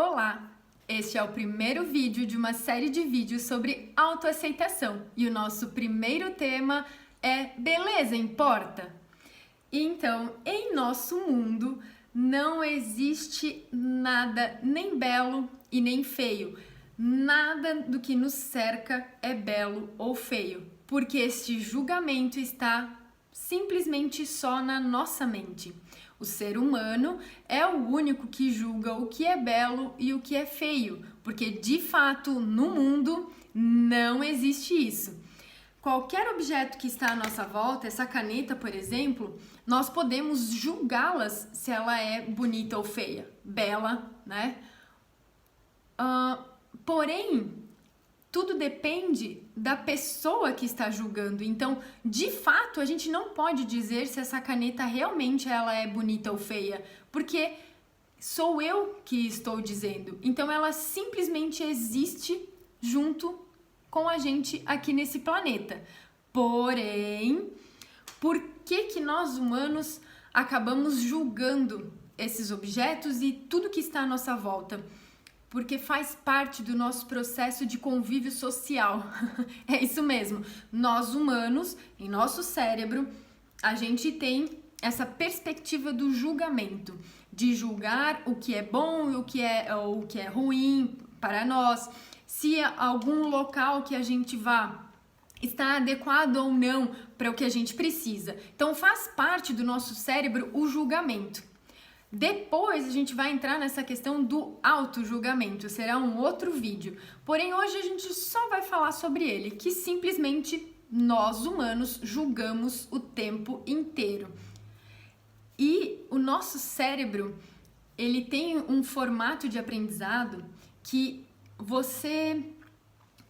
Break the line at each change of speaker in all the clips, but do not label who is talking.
Olá! Este é o primeiro vídeo de uma série de vídeos sobre autoaceitação e o nosso primeiro tema é beleza importa? Então, em nosso mundo não existe nada nem belo e nem feio. Nada do que nos cerca é belo ou feio, porque este julgamento está simplesmente só na nossa mente. O ser humano é o único que julga o que é belo e o que é feio, porque de fato no mundo não existe isso. Qualquer objeto que está à nossa volta, essa caneta, por exemplo, nós podemos julgá-las se ela é bonita ou feia, bela, né? Porém, tudo depende da pessoa que está julgando. Então, de fato, a gente não pode dizer se essa caneta realmente ela é bonita ou feia, porque sou eu que estou dizendo. Então, ela simplesmente existe junto com a gente aqui nesse planeta. Porém, por que nós humanos acabamos julgando esses objetos e tudo que está à nossa volta? Porque faz parte do nosso processo de convívio social. É isso mesmo. Nós humanos, em nosso cérebro, a gente tem essa perspectiva do julgamento, de julgar o que é bom e o que é ruim para nós, se algum local que a gente vá está adequado ou não para o que a gente precisa. Então faz parte do nosso cérebro o julgamento. Depois a gente vai entrar nessa questão do auto-julgamento, será um outro vídeo. Porém, hoje a gente só vai falar sobre ele, que simplesmente nós humanos julgamos o tempo inteiro. E o nosso cérebro, ele tem um formato de aprendizado que você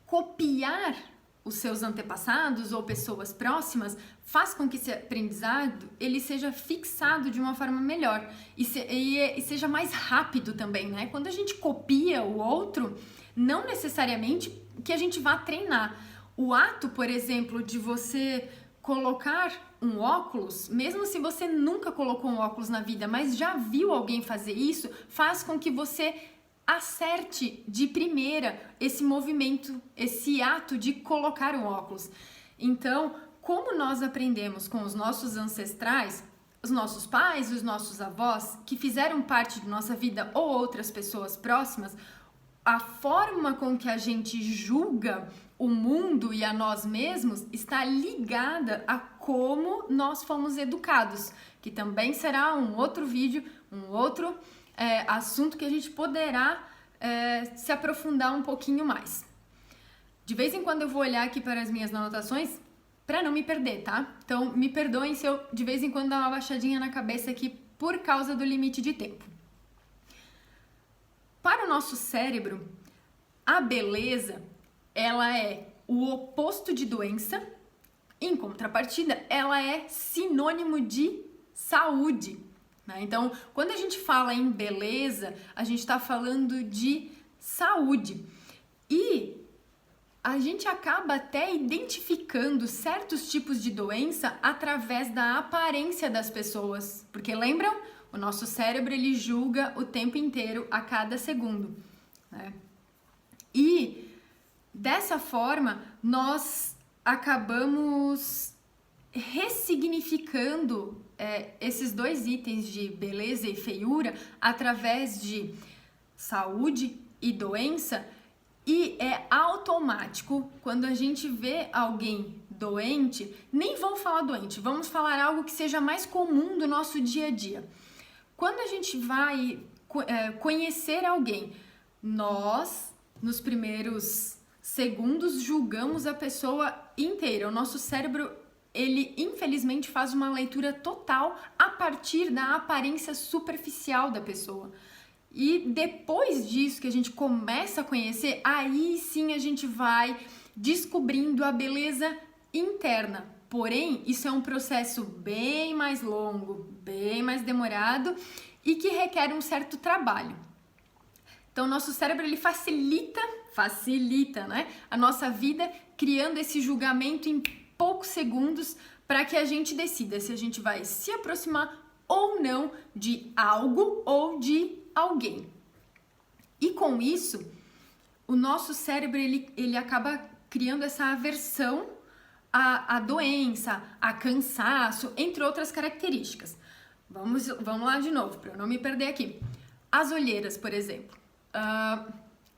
copiar os seus antepassados ou pessoas próximas faz com que esse aprendizado ele seja fixado de uma forma melhor e seja mais rápido também, né? Quando a gente copia o outro, não necessariamente que a gente vá treinar. O ato, por exemplo, de você colocar um óculos, mesmo se você nunca colocou um óculos na vida, mas já viu alguém fazer isso, faz com que você acerte de primeira esse movimento, esse ato de colocar um óculos. Então, como nós aprendemos com os nossos ancestrais, os nossos pais, os nossos avós, que fizeram parte da nossa vida ou outras pessoas próximas, a forma com que a gente julga o mundo e a nós mesmos está ligada a como nós fomos educados, que também será um outro vídeo, um outro assunto que a gente poderá se aprofundar um pouquinho mais. De vez em quando eu vou olhar aqui para as minhas anotações para não me perder, tá? Então me perdoem se eu de vez em quando dar uma baixadinha na cabeça aqui por causa do limite de tempo. Para o nosso cérebro, a beleza ela é o oposto de doença, em contrapartida, ela é sinônimo de saúde. Então, quando a gente fala em beleza, a gente está falando de saúde. E a gente acaba até identificando certos tipos de doença através da aparência das pessoas. Porque lembram? O nosso cérebro ele julga o tempo inteiro, a cada segundo, né? E dessa forma, nós acabamos ressignificando esses dois itens de beleza e feiura através de saúde e doença, e é automático quando a gente vê alguém doente, nem vamos falar doente, vamos falar algo que seja mais comum do nosso dia a dia. Quando a gente vai conhecer alguém, nós, nos primeiros segundos, julgamos a pessoa inteira. O nosso cérebro ele infelizmente faz uma leitura total a partir da aparência superficial da pessoa. E depois disso que a gente começa a conhecer, aí sim a gente vai descobrindo a beleza interna. Porém, isso é um processo bem mais longo, bem mais demorado e que requer um certo trabalho. Então, nosso cérebro ele facilita, né, a nossa vida, criando esse julgamento em poucos segundos para que a gente decida se a gente vai se aproximar ou não de algo ou de alguém. E com isso, o nosso cérebro ele acaba criando essa aversão à doença, a cansaço, entre outras características. Vamos lá de novo, para eu não me perder aqui. As olheiras, por exemplo.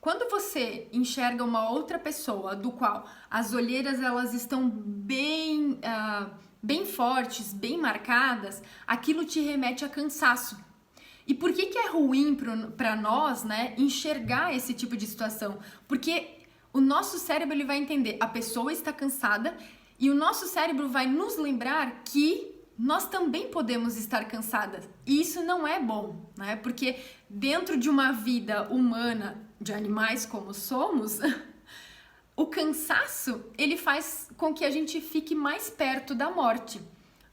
Quando você enxerga uma outra pessoa do qual as olheiras elas estão bem fortes, bem marcadas, aquilo te remete a cansaço. E por que é ruim para nós, né, enxergar esse tipo de situação? Porque o nosso cérebro ele vai entender, a pessoa está cansada e o nosso cérebro vai nos lembrar que nós também podemos estar cansadas. E isso não é bom, né? Porque dentro de uma vida humana, de animais como somos, o cansaço, ele faz com que a gente fique mais perto da morte.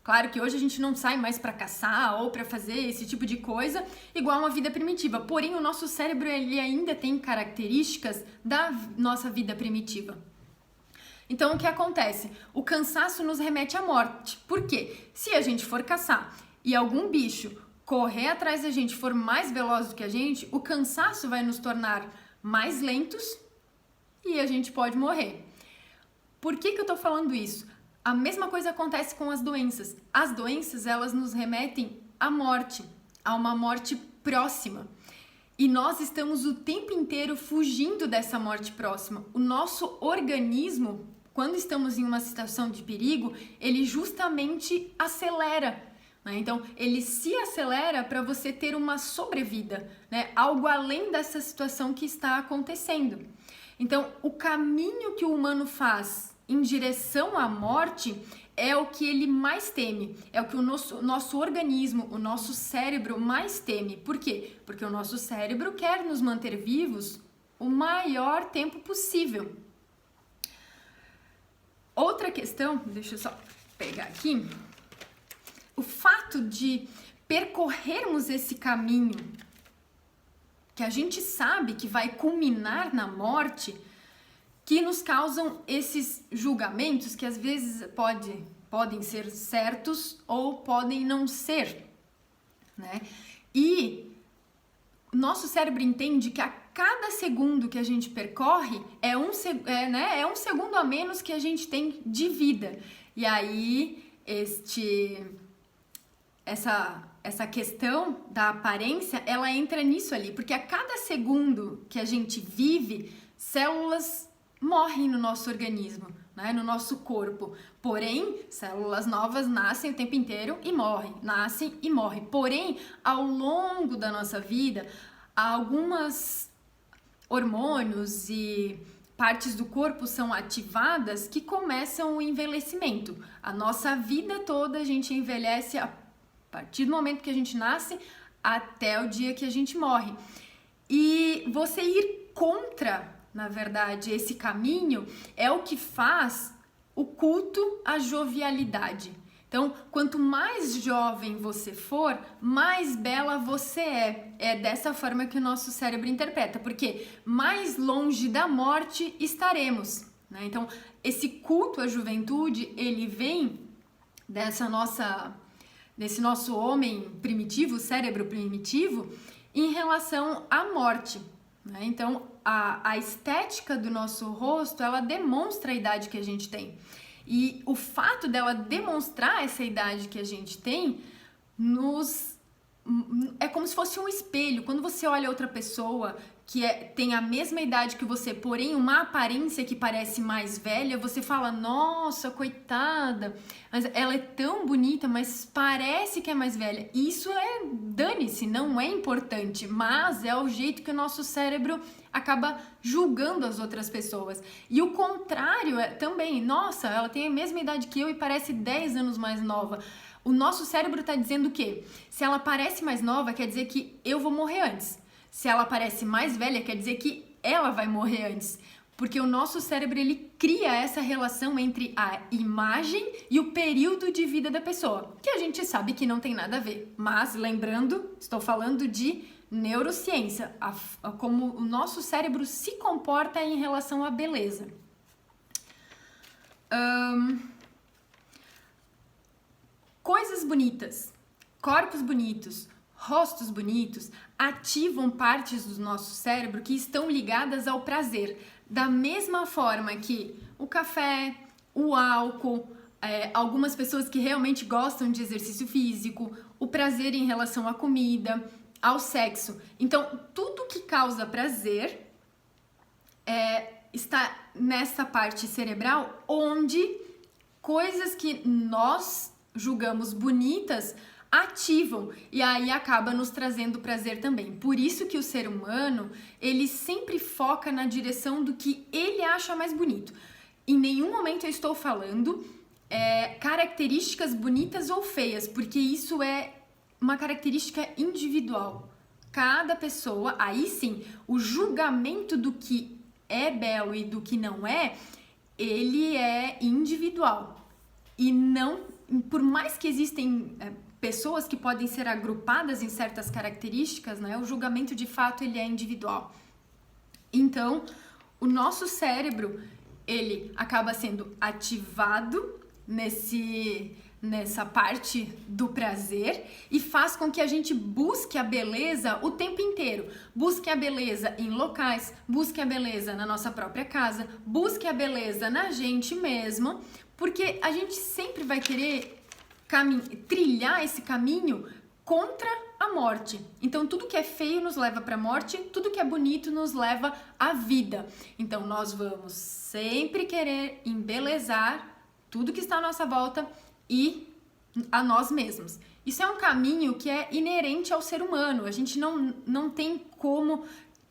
Claro que hoje a gente não sai mais para caçar ou para fazer esse tipo de coisa igual a uma vida primitiva. Porém, o nosso cérebro ele ainda tem características da nossa vida primitiva. Então, o que acontece? O cansaço nos remete à morte. Por quê? Se a gente for caçar e algum bicho correr atrás da gente, for mais veloz do que a gente, o cansaço vai nos tornar mais lentos e a gente pode morrer. Por que eu tô falando isso? A mesma coisa acontece com as doenças. As doenças, elas nos remetem à morte, a uma morte próxima. E nós estamos o tempo inteiro fugindo dessa morte próxima. O nosso organismo, quando estamos em uma situação de perigo, ele justamente acelera, né? Então, ele se acelera para você ter uma sobrevida, né? Algo além dessa situação que está acontecendo. Então, o caminho que o humano faz em direção à morte é o que ele mais teme, é o que o nosso organismo, o nosso cérebro mais teme. Por quê? Porque o nosso cérebro quer nos manter vivos o maior tempo possível. Outra questão, deixa eu só pegar aqui, o fato de percorrermos esse caminho que a gente sabe que vai culminar na morte, que nos causam esses julgamentos que às vezes podem ser certos ou podem não ser, né? E o nosso cérebro entende que a cada segundo que a gente percorre é um segundo a menos que a gente tem de vida. E aí essa questão da aparência, ela entra nisso ali, porque a cada segundo que a gente vive, células morrem no nosso organismo, né, no nosso corpo. Porém, células novas nascem o tempo inteiro e morrem, nascem e morrem. Porém, ao longo da nossa vida, algumas hormônios e partes do corpo são ativadas que começam o envelhecimento. A nossa vida toda a gente envelhece a partir do momento que a gente nasce até o dia que a gente morre. E você ir contra, na verdade, esse caminho é o que faz o culto à jovialidade. Então, quanto mais jovem você for, mais bela você é. É dessa forma que o nosso cérebro interpreta, porque mais longe da morte estaremos, né? Então, esse culto à juventude, ele vem desse nosso homem primitivo, cérebro primitivo, em relação à morte, né? Então, a estética do nosso rosto, ela demonstra a idade que a gente tem. E o fato dela demonstrar essa idade que a gente tem, é como se fosse um espelho. Quando você olha outra pessoa que tem a mesma idade que você, porém uma aparência que parece mais velha, você fala, nossa, coitada, mas ela é tão bonita, mas parece que é mais velha. Isso dane-se, não é importante, mas é o jeito que o nosso cérebro acaba julgando as outras pessoas. E o contrário também, nossa, ela tem a mesma idade que eu e parece 10 anos mais nova. O nosso cérebro está dizendo o quê? Se ela parece mais nova, quer dizer que eu vou morrer antes. Se ela parece mais velha, quer dizer que ela vai morrer antes. Porque o nosso cérebro, ele cria essa relação entre a imagem e o período de vida da pessoa, que a gente sabe que não tem nada a ver. Mas, lembrando, estou falando de neurociência, como o nosso cérebro se comporta em relação à beleza. Coisas bonitas, corpos bonitos, rostos bonitos ativam partes do nosso cérebro que estão ligadas ao prazer. Da mesma forma que o café, o álcool, algumas pessoas que realmente gostam de exercício físico, o prazer em relação à comida, ao sexo. Então, tudo que causa prazer está nessa parte cerebral onde coisas que nós julgamos bonitas ativam e aí acaba nos trazendo prazer também. Por isso que o ser humano, ele sempre foca na direção do que ele acha mais bonito. Em nenhum momento eu estou falando características bonitas ou feias, porque isso é uma característica individual. Cada pessoa, aí sim, o julgamento do que é belo e do que não é, ele é individual. E não, por mais que existem pessoas que podem ser agrupadas em certas características, né, o julgamento de fato ele é individual. Então, o nosso cérebro, ele acaba sendo ativado nessa parte do prazer e faz com que a gente busque a beleza o tempo inteiro. Busque a beleza em locais, busque a beleza na nossa própria casa, busque a beleza na gente mesmo, porque a gente sempre vai querer trilhar esse caminho contra a morte. Então, tudo que é feio nos leva para a morte, tudo que é bonito nos leva à vida. Então, nós vamos sempre querer embelezar tudo que está à nossa volta e a nós mesmos. Isso é um caminho que é inerente ao ser humano. A gente não tem como...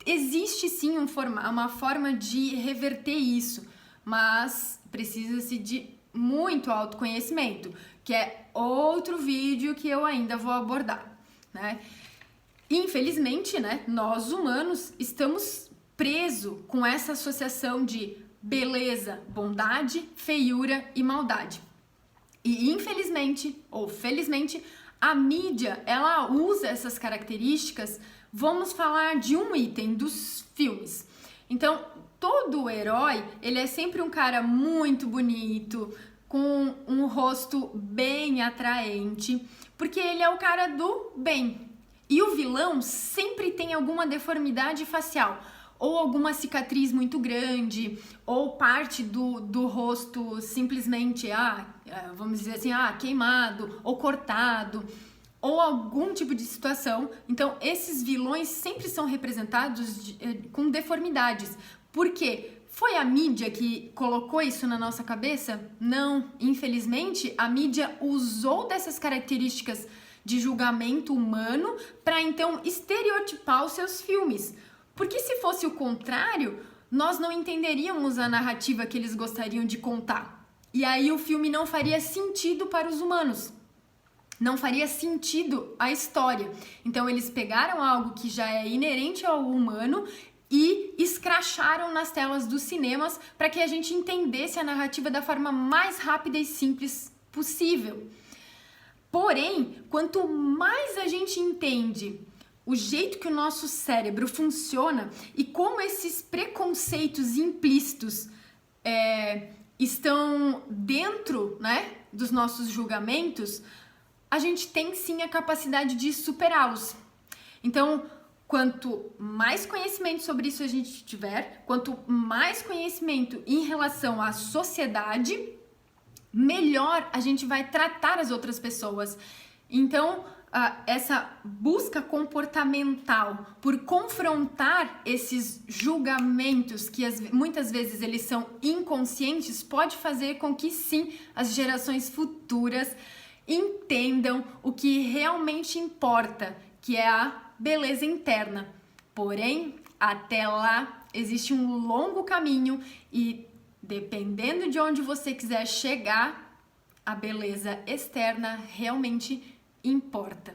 Existe sim uma forma de reverter isso, mas precisa-se de muito autoconhecimento, que é outro vídeo que eu ainda vou abordar, né? Infelizmente, né, nós humanos estamos presos com essa associação de beleza, bondade, feiura e maldade. E infelizmente, ou felizmente, a mídia, ela usa essas características. Vamos falar de um item dos filmes. Então, todo herói, ele é sempre um cara muito bonito, com um rosto bem atraente, porque ele é o cara do bem. E o vilão sempre tem alguma deformidade facial, ou alguma cicatriz muito grande, ou parte do rosto simplesmente, vamos dizer assim, queimado, ou cortado, ou algum tipo de situação. Então, esses vilões sempre são representados com deformidades. Por quê? Foi a mídia que colocou isso na nossa cabeça? Não, infelizmente, a mídia usou dessas características de julgamento humano para então estereotipar os seus filmes. Porque se fosse o contrário, nós não entenderíamos a narrativa que eles gostariam de contar. E aí o filme não faria sentido para os humanos. Não faria sentido a história. Então eles pegaram algo que já é inerente ao humano e escracharam nas telas dos cinemas para que a gente entendesse a narrativa da forma mais rápida e simples possível. Porém, quanto mais a gente entende o jeito que o nosso cérebro funciona e como esses preconceitos implícitos estão dentro, né, dos nossos julgamentos, a gente tem sim a capacidade de superá-los. Então, quanto mais conhecimento sobre isso a gente tiver, quanto mais conhecimento em relação à sociedade, melhor a gente vai tratar as outras pessoas. Então, essa busca comportamental por confrontar esses julgamentos que muitas vezes eles são inconscientes pode fazer com que sim, as gerações futuras entendam o que realmente importa, que é a beleza interna. Porém, até lá existe um longo caminho e dependendo de onde você quiser chegar, a beleza externa realmente importa.